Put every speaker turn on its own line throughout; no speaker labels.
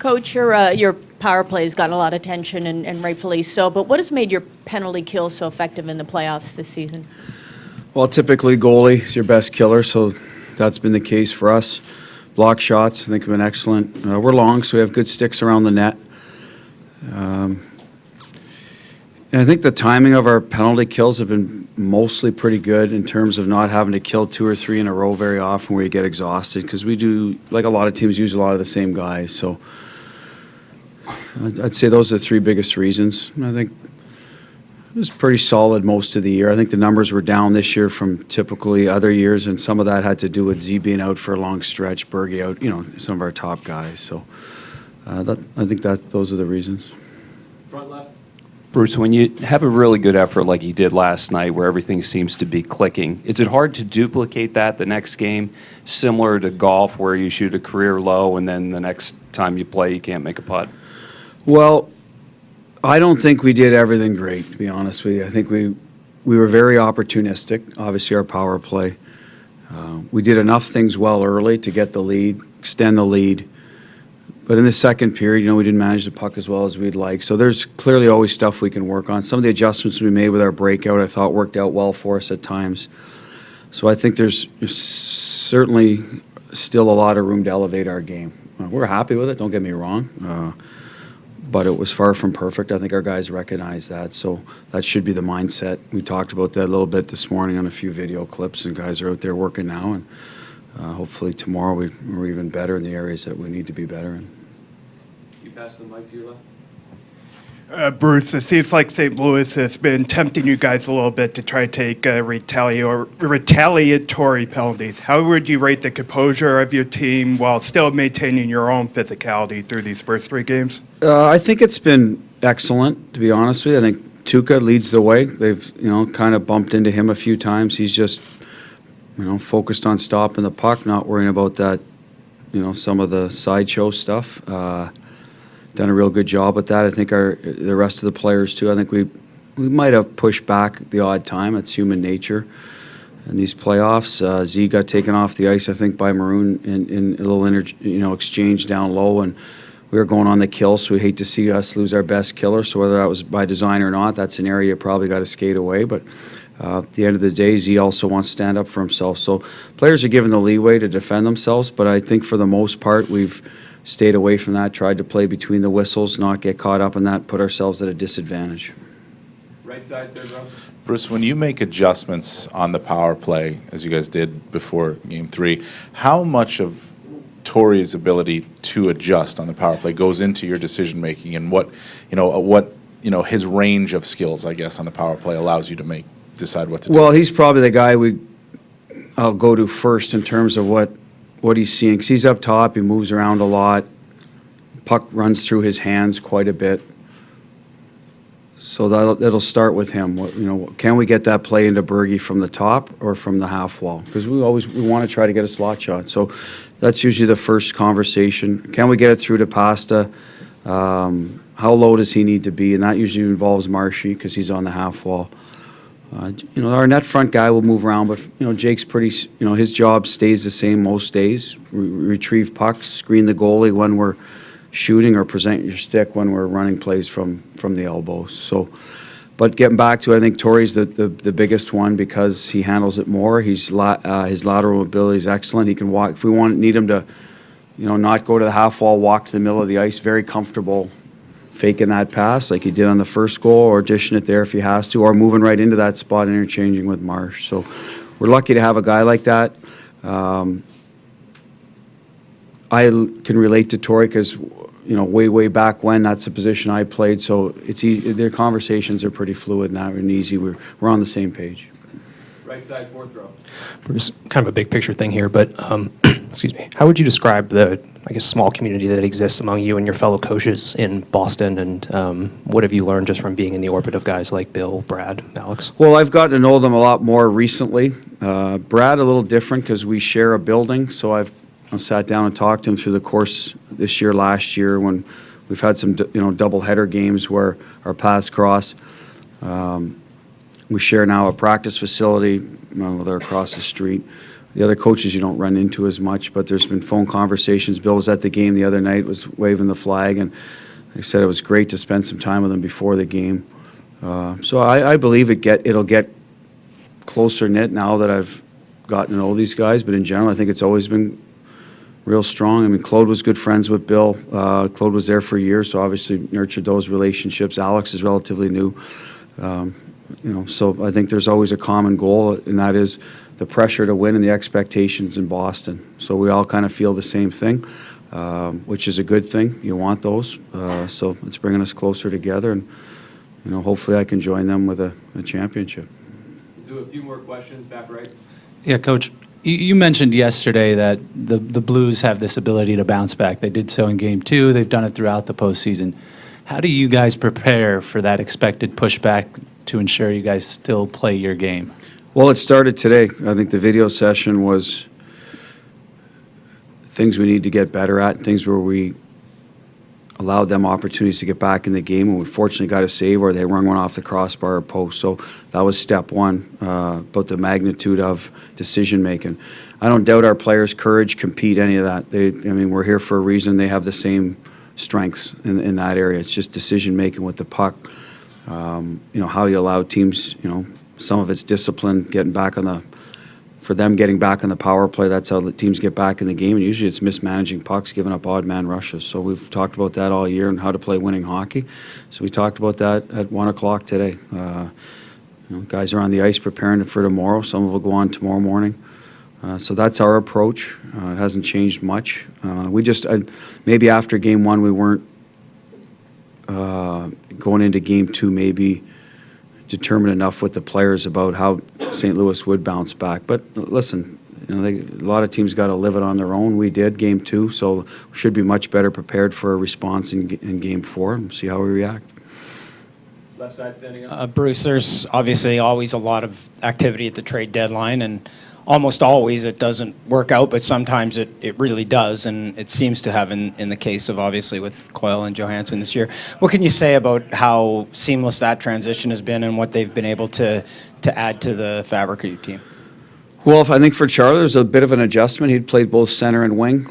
Coach, your power play has gotten a lot of attention, and rightfully so, but what has made your penalty kill so effective in the playoffs this season?
Well, typically goalie is your best killer, so that's been the case for us. Block shots, I think, have been excellent. We're long, so we have good sticks around the net. And I think the timing of our penalty kills have been mostly pretty good in terms of not having to kill 2 or 3 in a row very often where you get exhausted, because we do, like a lot of teams, use a lot of the same guys. So I'd say those are the 3 biggest reasons. I think it was pretty solid most of the year. I think the numbers were down this year from typically other years, and some of that had to do with Z being out for a long stretch, Berge out, some of our top guys. So I think those are the reasons.
Front left. Bruce, when you have a really good effort like you did last night where everything seems to be clicking, is it hard to duplicate that the next game, similar to golf where you shoot a career low and then the next time you play you can't make a putt?
Well, I don't think we did everything great, to be honest with you. I think we were very opportunistic, obviously our power play. We did enough things well early to get the lead, extend the lead. But in the second period, we didn't manage the puck as well as we'd like. So there's clearly always stuff we can work on. Some of the adjustments we made with our breakout, I thought, worked out well for us at times. So I think there's certainly still a lot of room to elevate our game. We're happy with it, don't get me wrong. But it was far from perfect. I think our guys recognize that. So that should be the mindset. We talked about that a little bit this morning on a few video clips, and guys are out there working now. And hopefully tomorrow we're even better in the areas that we need to be better in.
Pass the mic to your left.
Bruce, it seems like St. Louis has been tempting you guys a little bit to try to take retaliatory penalties. How would you rate the composure of your team while still maintaining your own physicality through these first 3 games?
I think it's been excellent, to be honest with you. I think Tuukka leads the way. They've, kind of bumped into him a few times. He's just, focused on stopping the puck, not worrying about that, some of the sideshow stuff. Done a real good job with that. I think the rest of the players too. I think we might have pushed back the odd time. It's human nature in these playoffs. Z got taken off the ice, I think, by Maroon in a little exchange down low, and we were going on the kill. So we hate to see us lose our best killer. So whether that was by design or not, that's an area you probably got to skate away. But at the end of the day, Z also wants to stand up for himself. So players are given the leeway to defend themselves, but I think for the most part we've stayed away from that, tried to play between the whistles, not get caught up in that, put ourselves at a disadvantage.
Right side, third row.
Bruce, when you make adjustments on the power play, as you guys did before Game 3, how much of Torey's ability to adjust on the power play goes into your decision-making, and what his range of skills, I guess, on the power play allows you to decide what to do?
Well, he's probably the guy I'll go to first in terms of what he's seeing, because he's up top, he moves around a lot, puck runs through his hands quite a bit. So that'll start with him. Can we get that play into Berge from the top or from the half wall? Because we want to try to get a slot shot. So that's usually the first conversation. Can we get it through to Pasta? How low does he need to be? And that usually involves Marshy because he's on the half wall. Our net front guy will move around, but Jake's pretty. His job stays the same most days. Retrieve pucks, screen the goalie when we're shooting, or present your stick when we're running plays from the elbow. So, but getting back to, I think Torey's the biggest one because he handles it more. His lateral mobility is excellent. He can walk if we need him to, not go to the half wall, walk to the middle of the ice. Very comfortable faking that pass like he did on the first goal, or dishing it there if he has to, or moving right into that spot, interchanging with Marsh. So we're lucky to have a guy like that. I can relate to Torey because, way back when, that's the position I played. So it's easy. Their conversations are pretty fluid and easy. We're on the same page.
Right side, fourth row.
Bruce, kind of a big picture thing here, but excuse me. How would you describe the, small community that exists among you and your fellow coaches in Boston, and what have you learned just from being in the orbit of guys like Bill, Brad, Alex?
Well, I've gotten to know them a lot more recently. Brad, a little different because we share a building, so I sat down and talked to him through the course this year, last year, when we've had some, double header games where our paths cross. We share now a practice facility. They're across the street. The other coaches you don't run into as much, but there's been phone conversations. Bill was at the game the other night, was waving the flag, and he said it was great to spend some time with him before the game. So I believe it'll get closer knit now that I've gotten to know these guys, but in general, I think it's always been real strong. I mean, Claude was good friends with Bill. Claude was there for years, so obviously nurtured those relationships. Alex is relatively new. So I think there's always a common goal, and that is the pressure to win and the expectations in Boston. So we all kind of feel the same thing, which is a good thing. You want those. So it's bringing us closer together, and hopefully I can join them with a championship.
Do a few more questions, back right.
Yeah, Coach, you mentioned yesterday that the Blues have this ability to bounce back. They did so in Game 2. They've done it throughout the postseason. How do you guys prepare for that expected pushback to ensure you guys still play your game?
Well, it started today. I think the video session was things we need to get better at, things where we allowed them opportunities to get back in the game, and we fortunately got a save where they run one off the crossbar or post. So that was step one, about the magnitude of decision-making. I don't doubt our players' courage, compete, any of that. We're here for a reason. They have the same strengths in that area. It's just decision-making with the puck. How you allow teams, some of it's discipline, getting back on the power play. That's how the teams get back in the game, and usually it's mismanaging pucks, giving up odd man rushes. So we've talked about that all year and how to play winning hockey. So we talked about that at 1 o'clock today. Guys are on the ice preparing for tomorrow. Some will go on tomorrow morning. So that's our approach. It hasn't changed much. Maybe after Game 1 we weren't going into Game 2 maybe determined enough with the players about how St. Louis would bounce back. But listen, a lot of teams got to live it on their own. We did Game 2, so we should be much better prepared for a response in Game 4 and see how we react.
Left side standing up.
Bruce, there's obviously always a lot of activity at the trade deadline, and almost always it doesn't work out, but sometimes it really does, and it seems to have in the case of, obviously, with Coyle and Johansson this year. What can you say about how seamless that transition has been and what they've been able to add to the fabric of your team?
Well, I think for Charlie, there's a bit of an adjustment. He'd played both center and wing.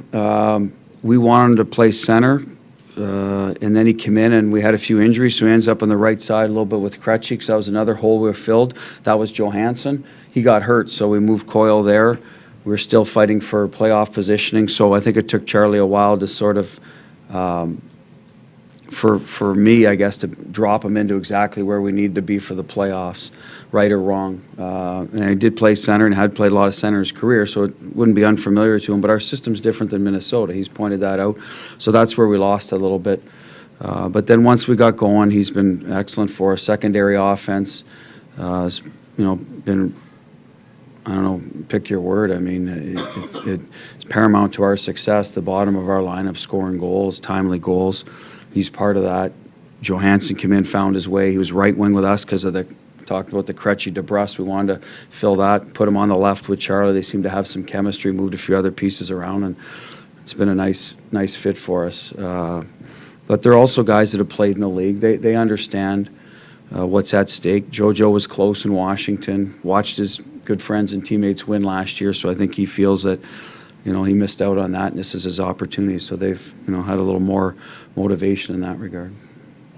We wanted him to play center, and then he came in, and we had a few injuries, so he ends up on the right side a little bit with Krejci, because that was another hole we filled. That was Johansson. He got hurt, so we moved Coyle there. We were still fighting for playoff positioning, so I think it took Charlie a while to sort of, for me, I guess, to drop him into exactly where we need to be for the playoffs, right or wrong. And he did play center and had played a lot of center in his career, so it wouldn't be unfamiliar to him. But our system's different than Minnesota. He's pointed that out. So that's where we lost a little bit. But then once we got going, he's been excellent for us. Secondary offense has, been, I don't know, pick your word. I mean, it's paramount to our success, the bottom of our lineup, scoring goals, timely goals. He's part of that. Johansson came in, found his way. He was right wing with us because of talked about the Krejci DeBrus. We wanted to fill that, put him on the left with Charlie. They seem to have some chemistry, moved a few other pieces around, and it's been a nice fit for us. But they're also guys that have played in the league. They understand what's at stake. JoJo was close in Washington, watched his good friends and teammates win last year, so I think he feels that he missed out on that, and this is his opportunity. So they've had a little more motivation in that regard.